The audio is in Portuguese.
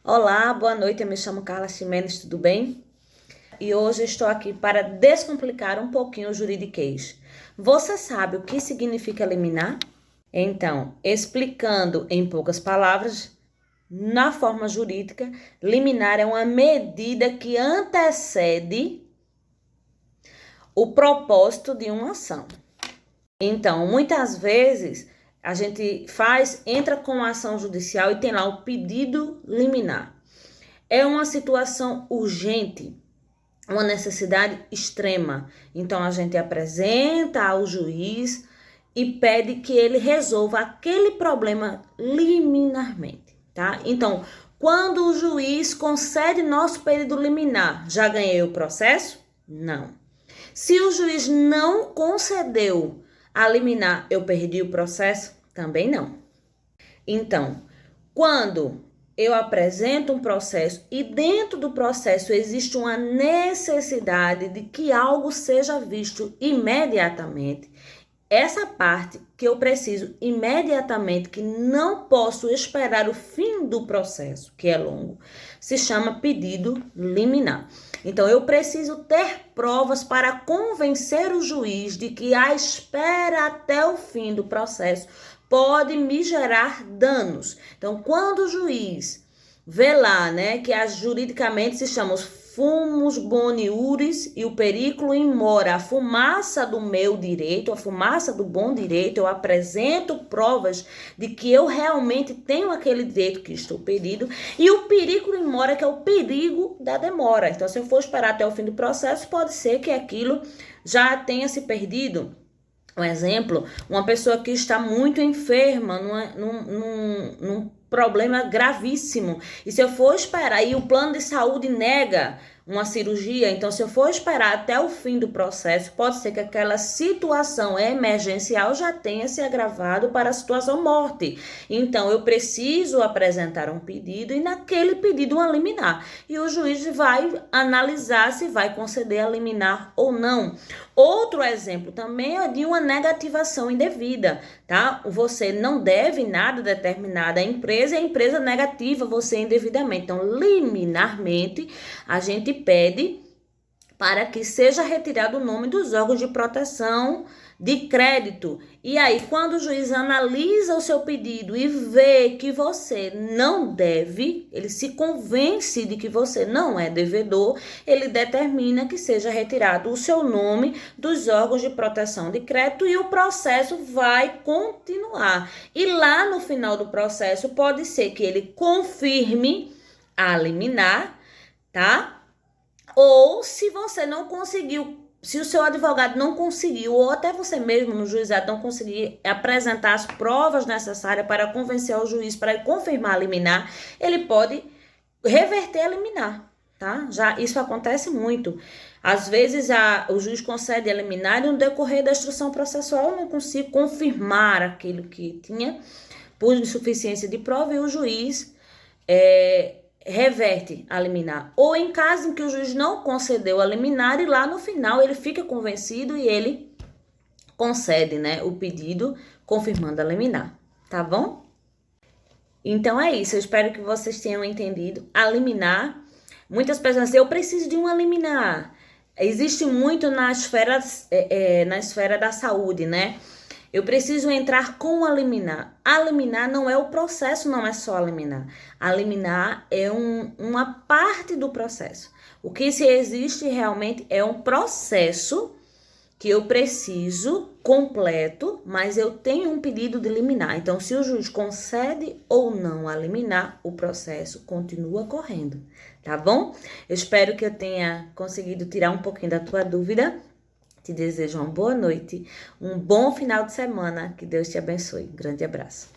Olá, boa noite, eu me chamo Carla Ximenes, tudo bem? E hoje estou aqui para descomplicar um pouquinho o juridiquês. Você sabe o que significa liminar? Então, explicando em poucas palavras, na forma jurídica, liminar é uma medida que antecede o propósito de uma ação. Então, muitas vezes, a gente entra com a ação judicial e tem lá o pedido liminar. É uma situação urgente, uma necessidade extrema. Então, a gente apresenta ao juiz e pede que ele resolva aquele problema liminarmente, tá? Então, quando o juiz concede nosso pedido liminar, já ganhei o processo? Não. Se o juiz não concedeu a liminar, eu perdi o processo? Também não. Então, quando eu apresento um processo e dentro do processo existe uma necessidade de que algo seja visto imediatamente, essa parte que eu preciso imediatamente, que não posso esperar o fim do processo, que é longo, se chama pedido liminar. Então, eu preciso ter provas para convencer o juiz de que a espera até o fim do processo pode me gerar danos. Então, quando o juiz vê lá, né, que juridicamente se chama os fumus boniuris e o periculo in mora, a fumaça do meu direito, a fumaça do bom direito, eu apresento provas de que eu realmente tenho aquele direito que estou pedido, e o periculo in mora, que é o perigo da demora. Então, se eu for esperar até o fim do processo, pode ser que aquilo já tenha se perdido. Um exemplo, uma pessoa que está muito enferma, num problema gravíssimo, e se eu for esperar, e o plano de saúde nega uma cirurgia, então se eu for esperar até o fim do processo, pode ser que aquela situação emergencial já tenha se agravado para a situação morte. Então, eu preciso apresentar um pedido e naquele pedido uma liminar. E o juiz vai analisar se vai conceder a liminar ou não. Outro exemplo também é de uma negativação indevida, tá? Você não deve nada a determinada empresa e a empresa negativa você indevidamente. Então, liminarmente, a gente pede para que seja retirado o nome dos órgãos de proteção de crédito. E aí, quando o juiz analisa o seu pedido e vê que você não deve, ele se convence de que você não é devedor, ele determina que seja retirado o seu nome dos órgãos de proteção de crédito e o processo vai continuar. E lá no final do processo, pode ser que ele confirme a liminar, tá? Ou se você não conseguiu, se o seu advogado não conseguiu, ou até você mesmo no juizado não conseguir apresentar as provas necessárias para convencer o juiz para confirmar a liminar, ele pode reverter a liminar, tá? Já isso acontece muito. Às vezes o juiz concede a liminar e no decorrer da instrução processual eu não consigo confirmar aquilo que tinha por insuficiência de prova e o juiz reverte a liminar. Ou em caso em que o juiz não concedeu a liminar e lá no final ele fica convencido e ele concede, né, o pedido confirmando a liminar, tá bom? Então é isso, eu espero que vocês tenham entendido. A liminar, muitas pessoas dizem, eu preciso de uma liminar. Existe muito na esfera da saúde, né? Eu preciso entrar com a liminar. A liminar não é o processo, não é só a liminar. A liminar é uma parte do processo. O que se existe realmente é um processo que eu preciso completo, mas eu tenho um pedido de liminar. Então, se o juiz concede ou não a liminar, o processo continua correndo, tá bom? Eu espero que eu tenha conseguido tirar um pouquinho da tua dúvida. Te desejo uma boa noite, um bom final de semana, que Deus te abençoe. Um grande abraço.